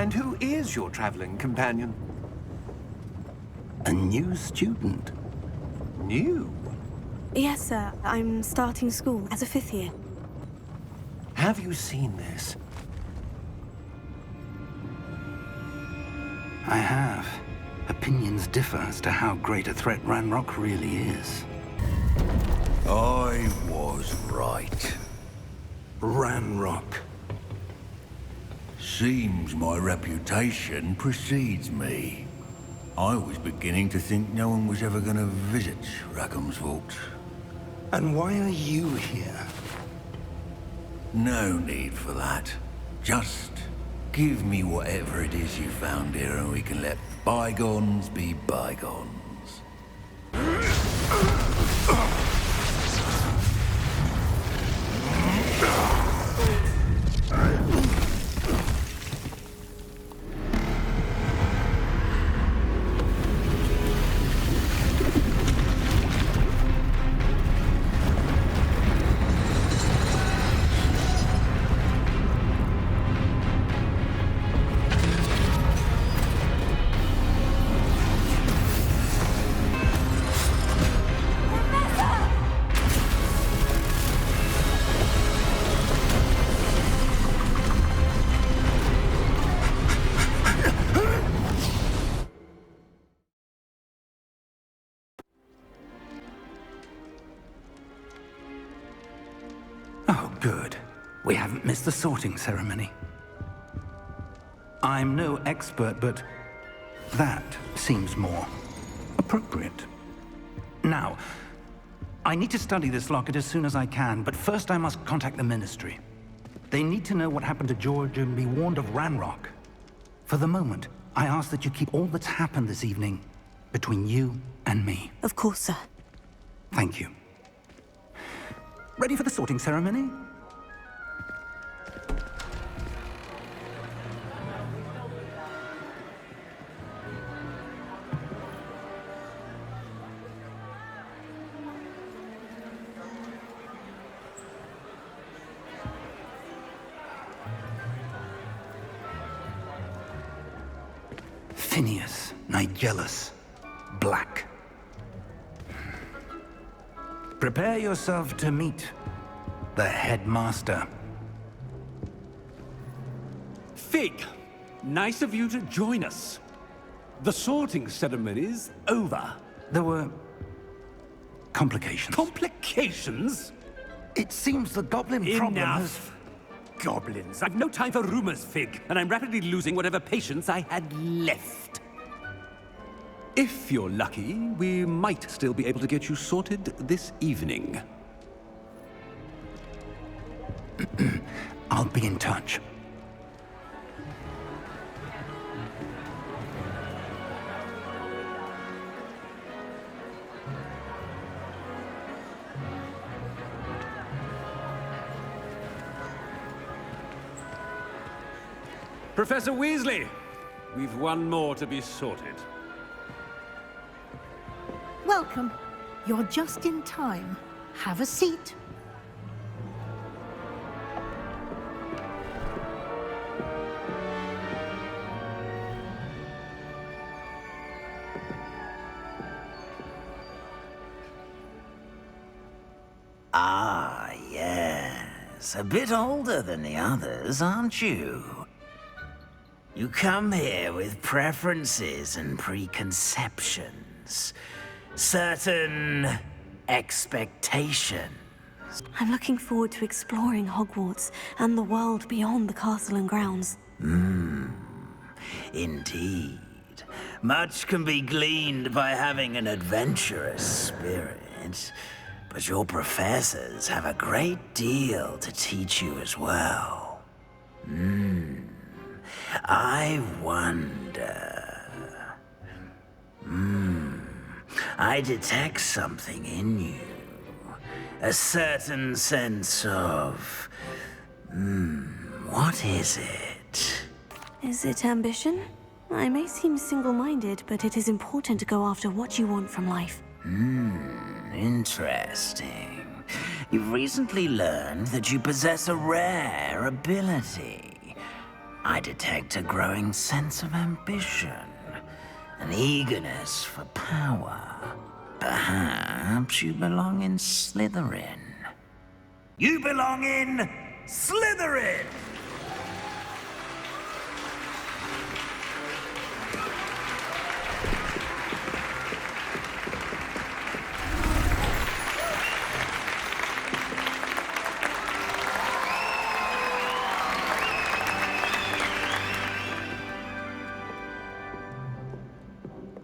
And who is your traveling companion? A new student. New? Yes, sir. I'm starting school as a 5th year. Have you seen this? I have. Opinions differ as to how great a threat Ranrock really is. I was right. Ranrock. Seems my reputation precedes me. I was beginning to think no one was ever gonna visit Rackham's vault. And why are you here? No need for that. Just give me whatever it is you found here and we can let bygones be bygones. Oh, good. We haven't missed the sorting ceremony. I'm no expert, but that seems more appropriate. Now, I need to study this locket as soon as I can, but first I must contact the Ministry. They need to know what happened to George and be warned of Ranrock. For the moment, I ask that you keep all that's happened this evening between you and me. Of course, sir. Thank you. Ready for the sorting ceremony? Phineas, Nigellus, Black. Prepare yourself to meet the headmaster. Fig, nice of you to join us. The sorting ceremony's over. There were complications. Complications? It seems the goblin problem has... Enough. Goblins. I've no time for rumors, Fig, and I'm rapidly losing whatever patience I had left. If you're lucky, we might still be able to get you sorted this evening. I'll be in touch. Professor Weasley, we've one more to be sorted. Welcome. You're just in time. Have a seat. Ah, yes. A bit older than the others, aren't you? You come here with preferences and preconceptions. Certain expectations. I'm looking forward to exploring Hogwarts and the world beyond the castle and grounds. Indeed. Much can be gleaned by having an adventurous spirit, but your professors have a great deal to teach you as well. I wonder... I detect something in you. A certain sense of... what is it? Is it ambition? I may seem single-minded, but it is important to go after what you want from life. Interesting. You've recently learned that you possess a rare ability. I detect a growing sense of ambition, an eagerness for power. Perhaps you belong in Slytherin. You belong in Slytherin!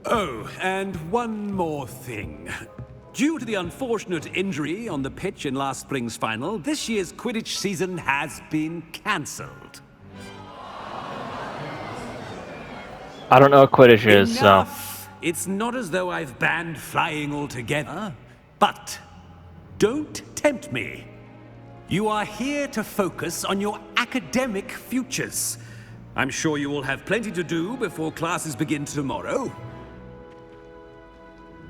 Oh, and one more thing. Due to the unfortunate injury on the pitch in last spring's final, this year's Quidditch season has been cancelled. I don't know what Quidditch is, so... Enough! It's not as though I've banned flying altogether. But don't tempt me. You are here to focus on your academic futures. I'm sure you all have plenty to do before classes begin tomorrow.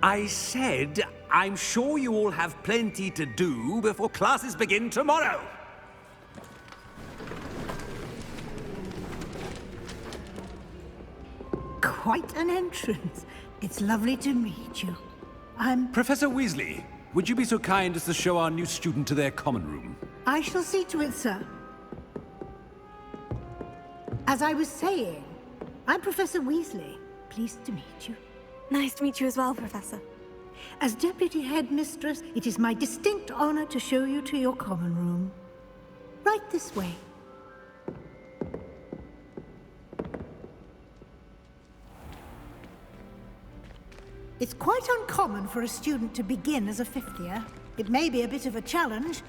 I said, I'm sure you all have plenty to do before classes begin tomorrow. Quite an entrance. It's lovely to meet you. Professor Weasley, would you be so kind as to show our new student to their common room? I shall see to it, sir. As I was saying, I'm Professor Weasley. Pleased to meet you. Nice to meet you as well, Professor. As Deputy Headmistress, it is my distinct honor to show you to your common room. Right this way. It's quite uncommon for a student to begin as a fifth year. It may be a bit of a challenge,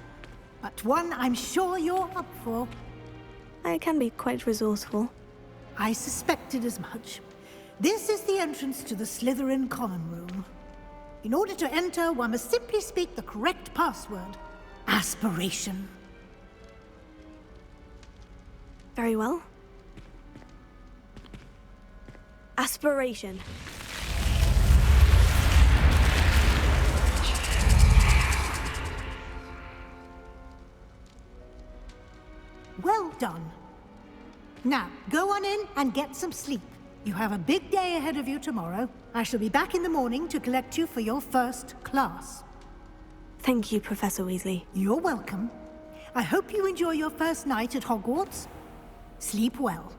but one I'm sure you're up for. I can be quite resourceful. I suspected as much. This is the entrance to the Slytherin common room. In order to enter, one must simply speak the correct password. Aspiration. Very well. Aspiration. Well done. Now, go on in and get some sleep. You have a big day ahead of you tomorrow. I shall be back in the morning to collect you for your first class. Thank you, Professor Weasley. You're welcome. I hope you enjoy your first night at Hogwarts. Sleep well.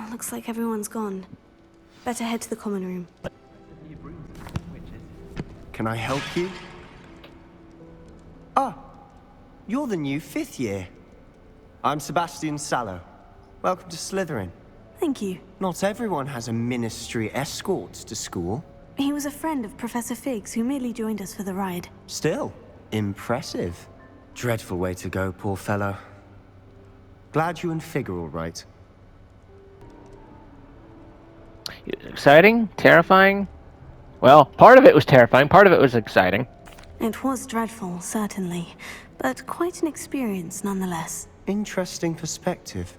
Looks like everyone's gone. Better head to the common room. Can I help you? Ah, you're the new fifth year. I'm Sebastian Sallow. Welcome to Slytherin. Thank you. Not everyone has a ministry escort to school. He was a friend of Professor Fig's who merely joined us for the ride. Still, impressive. Dreadful way to go, poor fellow. Glad you and Fig are all right. Exciting? Terrifying? Well, part of it was terrifying, part of it was exciting. It was dreadful, certainly, but quite an experience nonetheless. Interesting perspective.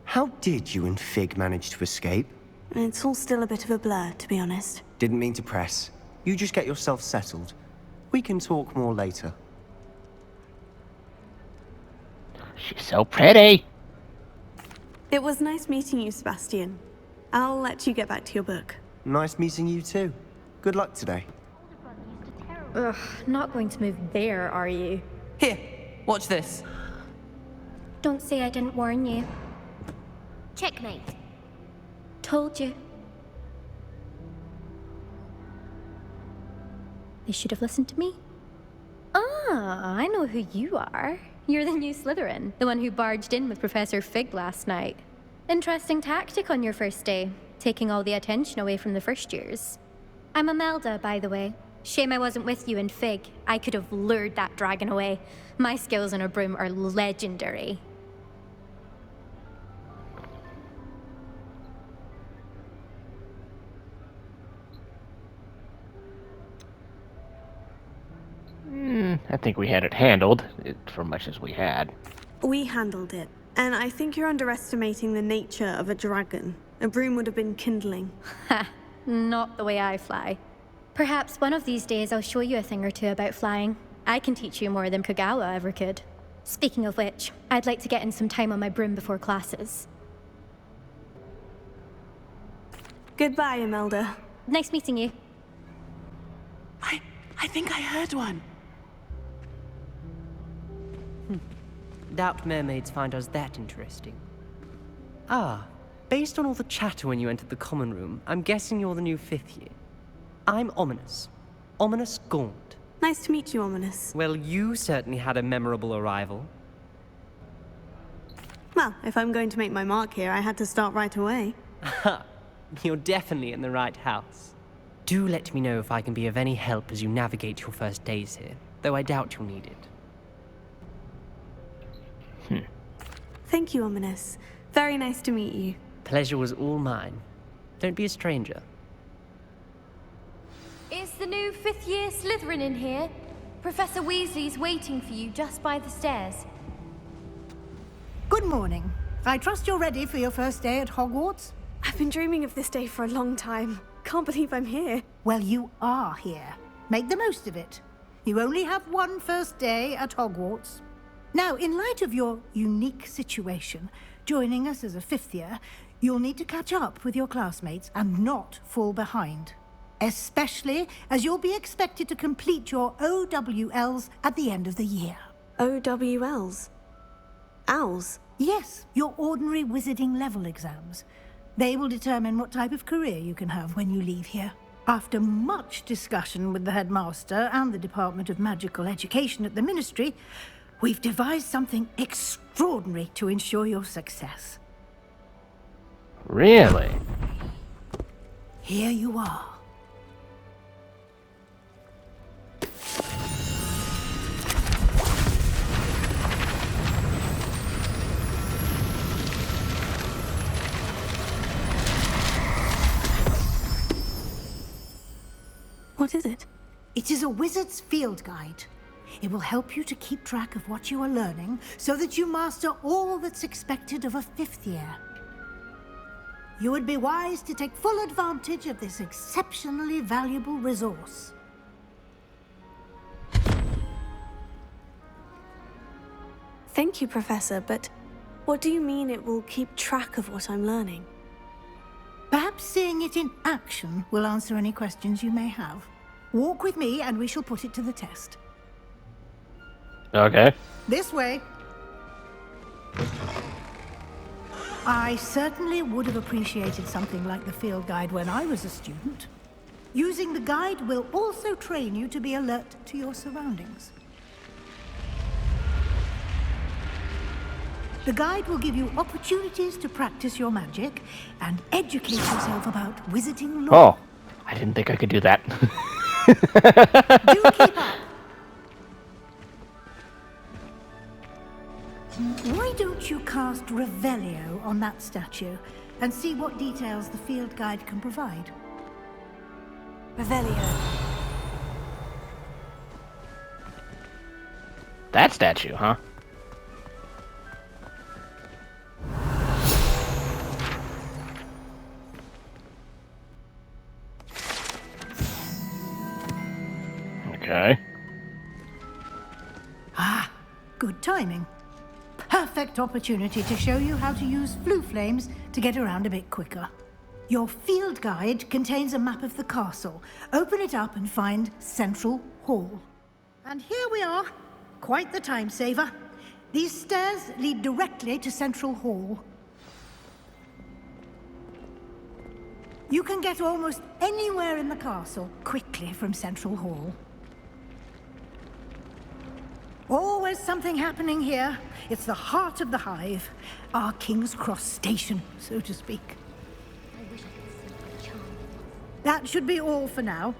How did you and Fig manage to escape? It's all still a bit of a blur, to be honest. Didn't mean to press. You just get yourself settled. We can talk more later. She's so pretty. It was nice meeting you, Sebastian. I'll let you get back to your book. Nice meeting you too. Good luck today. Ugh, not going to move there, are you? Here, watch this. Don't say I didn't warn you. Checkmate. Told you. They should have listened to me. Ah, I know who you are. You're the new Slytherin, the one who barged in with Professor Fig last night. Interesting tactic on your first day, taking all the attention away from the first years. I'm Imelda, by the way. Shame I wasn't with you in Fig. I could have lured that dragon away. My skills on a broom are legendary. I think we had it handled, for much as we had. We handled it, and I think you're underestimating the nature of a dragon. A broom would have been kindling. Ha! Not the way I fly. Perhaps one of these days I'll show you a thing or two about flying. I can teach you more than Kagawa ever could. Speaking of which, I'd like to get in some time on my broom before classes. Goodbye, Imelda. Nice meeting you. I think I heard one. Doubt mermaids find us that interesting. Ah, based on all the chatter when you entered the common room, I'm guessing you're the new 5th year. I'm Ominous. Ominous Gaunt. Nice to meet you, Ominous. Well, you certainly had a memorable arrival. Well, if I'm going to make my mark here, I had to start right away. Ha! You're definitely in the right house. Do let me know if I can be of any help as you navigate your first days here, though I doubt you'll need it. Thank you, Ominous. Very nice to meet you. Pleasure was all mine. Don't be a stranger. Is the new 5th year Slytherin in here? Professor Weasley's waiting for you just by the stairs. Good morning. I trust you're ready for your first day at Hogwarts? I've been dreaming of this day for a long time. Can't believe I'm here. Well, you are here. Make the most of it. You only have one first day at Hogwarts. Now, in light of your unique situation, joining us as a 5th year, you'll need to catch up with your classmates and not fall behind. Especially as you'll be expected to complete your OWLs at the end of the year. OWLs? Owls? Yes, your ordinary wizarding level exams. They will determine what type of career you can have when you leave here. After much discussion with the headmaster and the Department of Magical Education at the Ministry, we've devised something extraordinary to ensure your success. Really? Here you are. What is it? It is a wizard's field guide. It will help you to keep track of what you are learning so that you master all that's expected of a 5th year. You would be wise to take full advantage of this exceptionally valuable resource. Thank you, Professor, but what do you mean it will keep track of what I'm learning? Perhaps seeing it in action will answer any questions you may have. Walk with me and we shall put it to the test. Okay. This way. I certainly would have appreciated something like the field guide when I was a student. Using the guide will also train you to be alert to your surroundings. The guide will give you opportunities to practice your magic and educate yourself about wizarding law. Oh, I didn't think I could do that. Do keep up. Why don't you cast Revelio on that statue and see what details the field guide can provide? Revelio. That statue, huh? Okay. Ah, good timing. Perfect opportunity to show you how to use flue flames to get around a bit quicker. Your field guide contains a map of the castle. Open it up and find Central Hall. And here we are. Quite the time saver. These stairs lead directly to Central Hall. You can get almost anywhere in the castle quickly from Central Hall. Always something happening here. It's the heart of the hive. Our King's Cross station, so to speak. That should be all for now.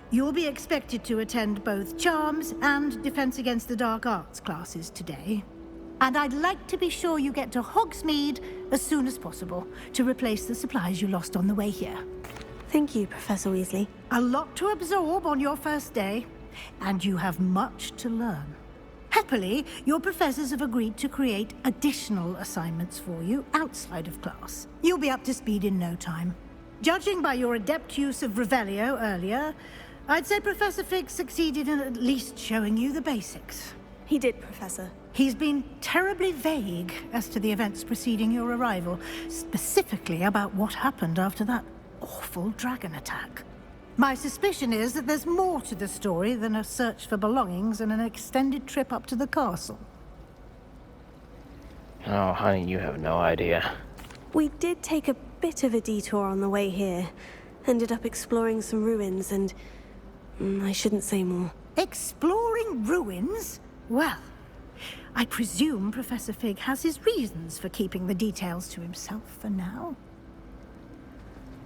You'll be expected to attend both Charms and Defense Against the Dark Arts classes today. And I'd like to be sure you get to Hogsmeade as soon as possible to replace the supplies you lost on the way here. Thank you, Professor Weasley. A lot to absorb on your first day. and you have much to learn. Happily, your professors have agreed to create additional assignments for you outside of class. You'll be up to speed in no time. Judging by your adept use of Revelio earlier, I'd say Professor Fig succeeded in at least showing you the basics. He did, Professor. He's been terribly vague as to the events preceding your arrival, specifically about what happened after that awful dragon attack. My suspicion is that there's more to the story than a search for belongings and an extended trip up to the castle. Oh, honey, you have no idea. We did take a bit of a detour on the way here. Ended up exploring some ruins and... I shouldn't say more. Exploring ruins? Well, I presume Professor Fig has his reasons for keeping the details to himself for now.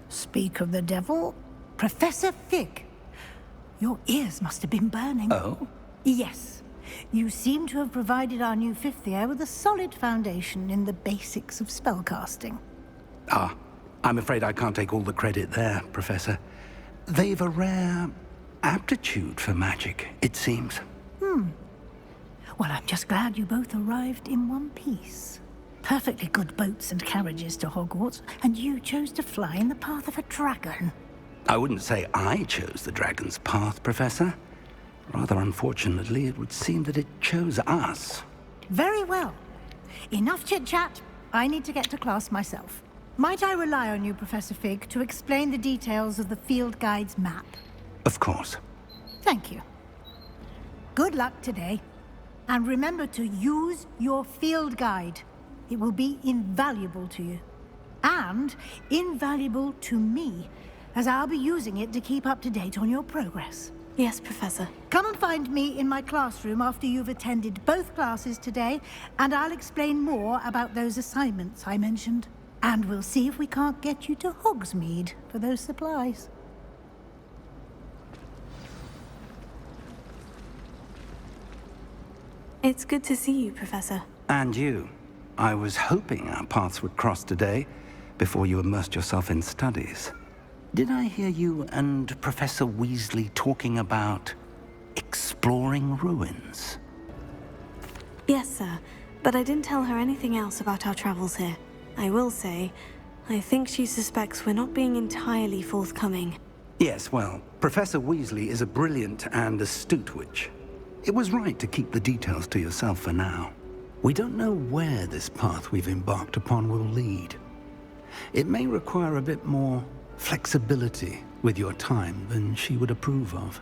Speak of the devil, Professor Fig. Your ears must have been burning. Oh? Yes. You seem to have provided our new fifth year with a solid foundation in the basics of spellcasting. Ah, I'm afraid I can't take all the credit there, Professor. They've a rare aptitude for magic, it seems. Well, I'm just glad you both arrived in one piece. Perfectly good boats and carriages to Hogwarts, and you chose to fly in the path of a dragon. I wouldn't say I chose the dragon's path, Professor. Rather unfortunately, it would seem that it chose us. Very well. Enough chit-chat. I need to get to class myself. Might I rely on you, Professor Fig, to explain the details of the field guide's map? Of course. Thank you. Good luck today. And remember to use your field guide. It will be invaluable to you. And invaluable to me, as I'll be using it to keep up to date on your progress. Yes, Professor. Come and find me in my classroom after you've attended both classes today, and I'll explain more about those assignments I mentioned. And we'll see if we can't get you to Hogsmeade for those supplies. It's good to see you, Professor. And you. I was hoping our paths would cross today, before you immersed yourself in studies. Did I hear you and Professor Weasley talking about exploring ruins? Yes, sir. But I didn't tell her anything else about our travels here. I will say, I think she suspects we're not being entirely forthcoming. Yes, well, Professor Weasley is a brilliant and astute witch. It was right to keep the details to yourself for now. We don't know where this path we've embarked upon will lead. It may require a bit more flexibility with your time than she would approve of.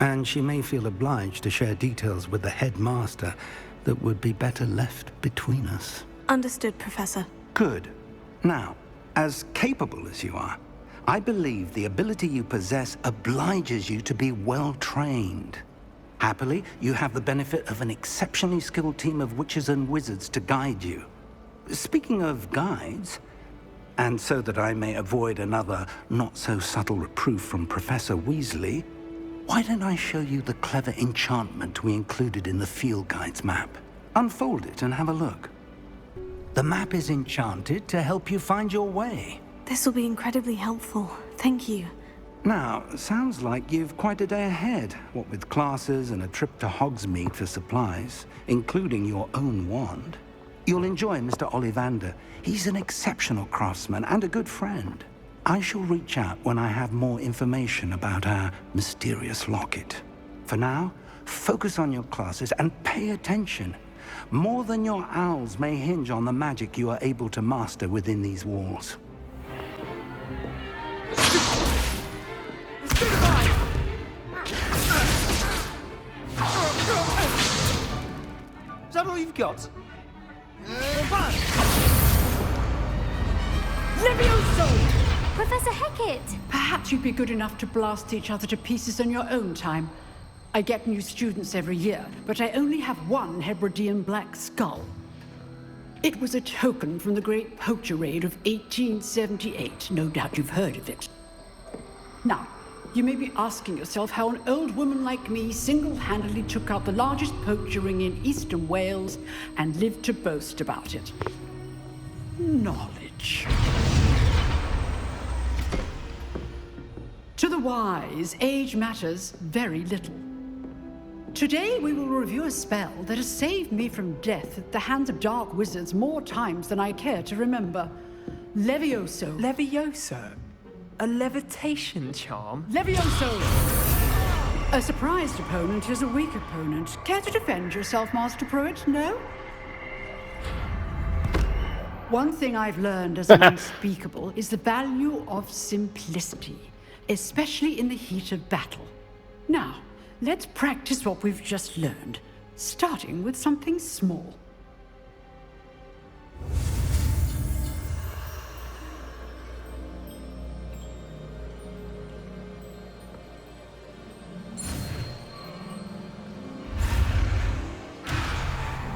And she may feel obliged to share details with the headmaster that would be better left between us. Understood, Professor. Good. Now, as capable as you are, I believe the ability you possess obliges you to be well trained. Happily, you have the benefit of an exceptionally skilled team of witches and wizards to guide you. Speaking of guides, and so that I may avoid another not-so-subtle reproof from Professor Weasley, why don't I show you the clever enchantment we included in the field guide's map? Unfold it and have a look. The map is enchanted to help you find your way. This will be incredibly helpful. Thank you. Now, sounds like you've quite a day ahead, what with classes and a trip to Hogsmeade for supplies, including your own wand. You'll enjoy Mr. Ollivander. He's an exceptional craftsman and a good friend. I shall reach out when I have more information about our mysterious locket. For now, focus on your classes and pay attention. More than your owls may hinge on the magic you are able to master within these walls. Is that all you've got? Levioso! Professor Hecat! Perhaps you'd be good enough to blast each other to pieces in your own time. I get new students every year, but I only have one Hebridean black skull. It was a token from the Great Poacher Raid of 1878. No doubt you've heard of it. Now, you may be asking yourself how an old woman like me single-handedly took out the largest poacher ring in eastern Wales and lived to boast about it. Knowledge. To the wise, age matters very little. Today we will review a spell that has saved me from death at the hands of dark wizards more times than I care to remember. Levioso. Levioso? A levitation charm? Levioso! A surprised opponent is a weak opponent. Care to defend yourself, Master Pruitt? No? One thing I've learned as an unspeakable is the value of simplicity, especially in the heat of battle. Now, let's practice what we've just learned, starting with something small.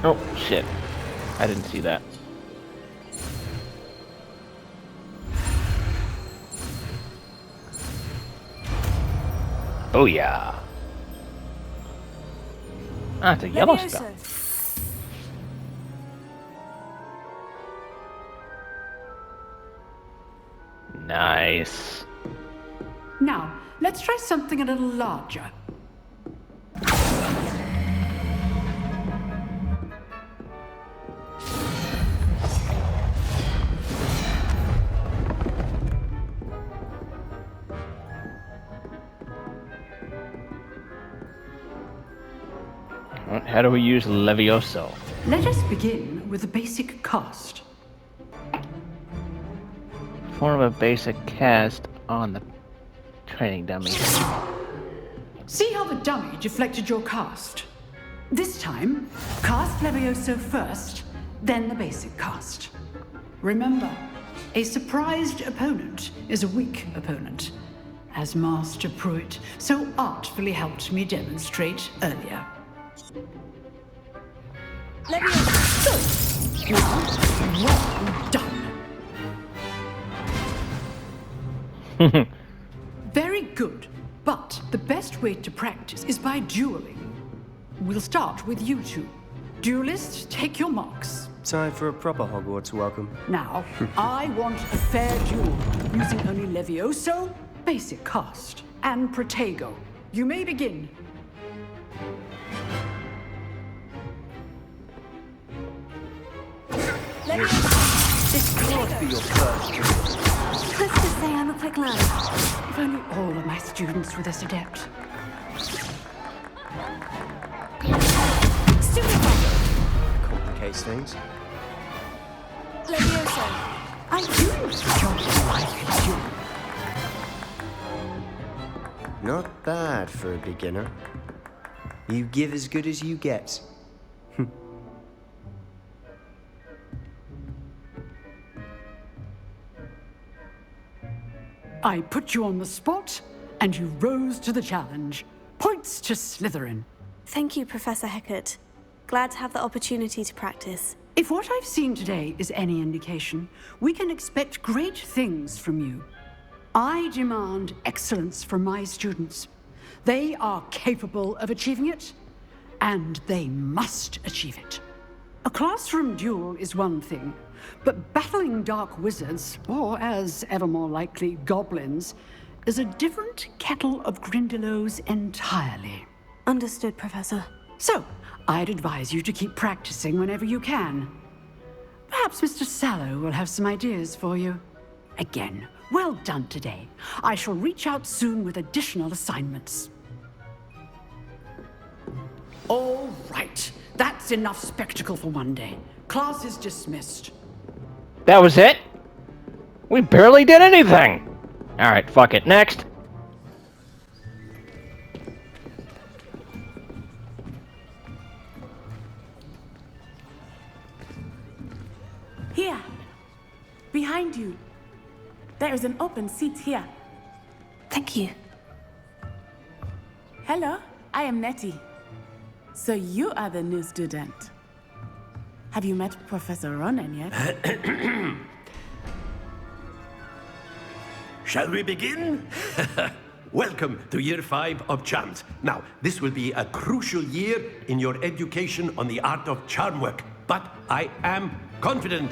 Oh, shit. I didn't see that. Oh, yeah. Ah, it's a yellow spell. Nice. Now, let's try something a little larger. How do we use Levioso? Let us begin with the basic cast. Form a basic cast on the training dummy. See how the dummy deflected your cast? This time, cast Levioso first, then the basic cast. Remember, a surprised opponent is a weak opponent, as Master Pruitt so artfully helped me demonstrate earlier. Levioso! Well done! Very good, but the best way to practice is by dueling. We'll start with you two. Duelists, take your marks. Time for a proper Hogwarts welcome. Now, I want a fair duel, using only Levioso, basic cast, and Protego. You may begin. This can't be your first duel. Let's just say I'm a quick learner. If only all of my students were this adept. Complicates things. Levioso. I do job like you. Not bad for a beginner. You give as good as you get. I put you on the spot, and you rose to the challenge. Points to Slytherin. Thank you, Professor Hecat. Glad to have the opportunity to practice. If what I've seen today is any indication, we can expect great things from you. I demand excellence from my students. They are capable of achieving it, and they must achieve it. A classroom duel is one thing, but battling dark wizards, or as ever more likely, goblins, is a different kettle of Grindylows entirely. Understood, Professor. So, I'd advise you to keep practicing whenever you can. Perhaps Mr. Sallow will have some ideas for you. Again, well done today. I shall reach out soon with additional assignments. All right. That's enough spectacle for one day. Class is dismissed. That was it? We barely did anything! Alright, fuck it. Next! Here. Behind you. There is an open seat here. Thank you. Hello, I am Nettie. So you are the new student. Have you met Professor Ronan yet? Shall we begin? Welcome to Year 5 of Charms. Now, this will be a crucial year in your education on the art of charm work. But I am confident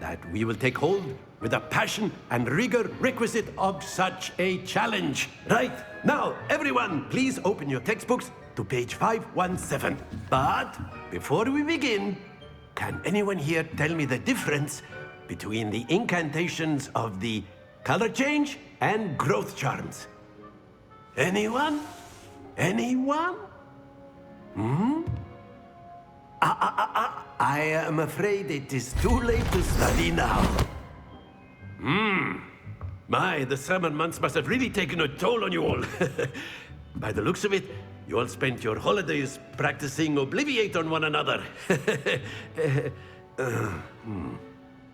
that we will take hold with the passion and rigor requisite of such a challenge. Right, now, everyone, please open your textbooks to page 517. But before we begin, can anyone here tell me the difference between the incantations of the color change and growth charms? Anyone? Anyone? I am afraid it is too late to study now. My, the summer months must have really taken a toll on you all. By the looks of it, you all spent your holidays practicing Obliviate on one another.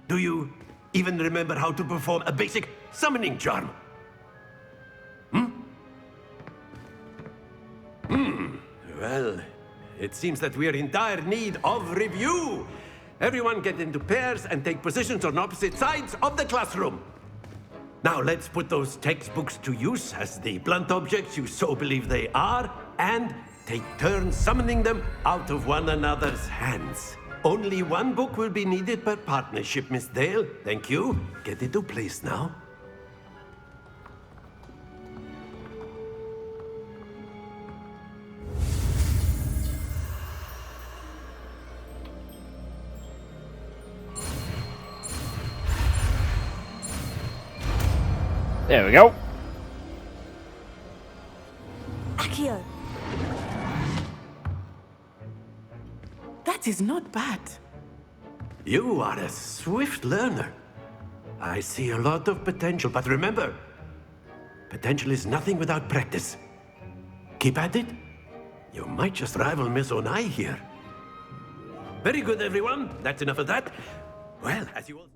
Do you even remember how to perform a basic summoning charm? Well, it seems that we are in dire need of review. Everyone get into pairs and take positions on opposite sides of the classroom. Now let's put those textbooks to use as the blunt objects you so believe they are, and take turns summoning them out of one another's hands. Only one book will be needed per partnership, Miss Dale. Thank you. Get into place now. There we go. Accio. That is not bad. You are a swift learner. I see a lot of potential, but remember, potential is nothing without practice. Keep at it. You might just rival Miss Onai here. Very good, everyone. That's enough of that. Well, as you all...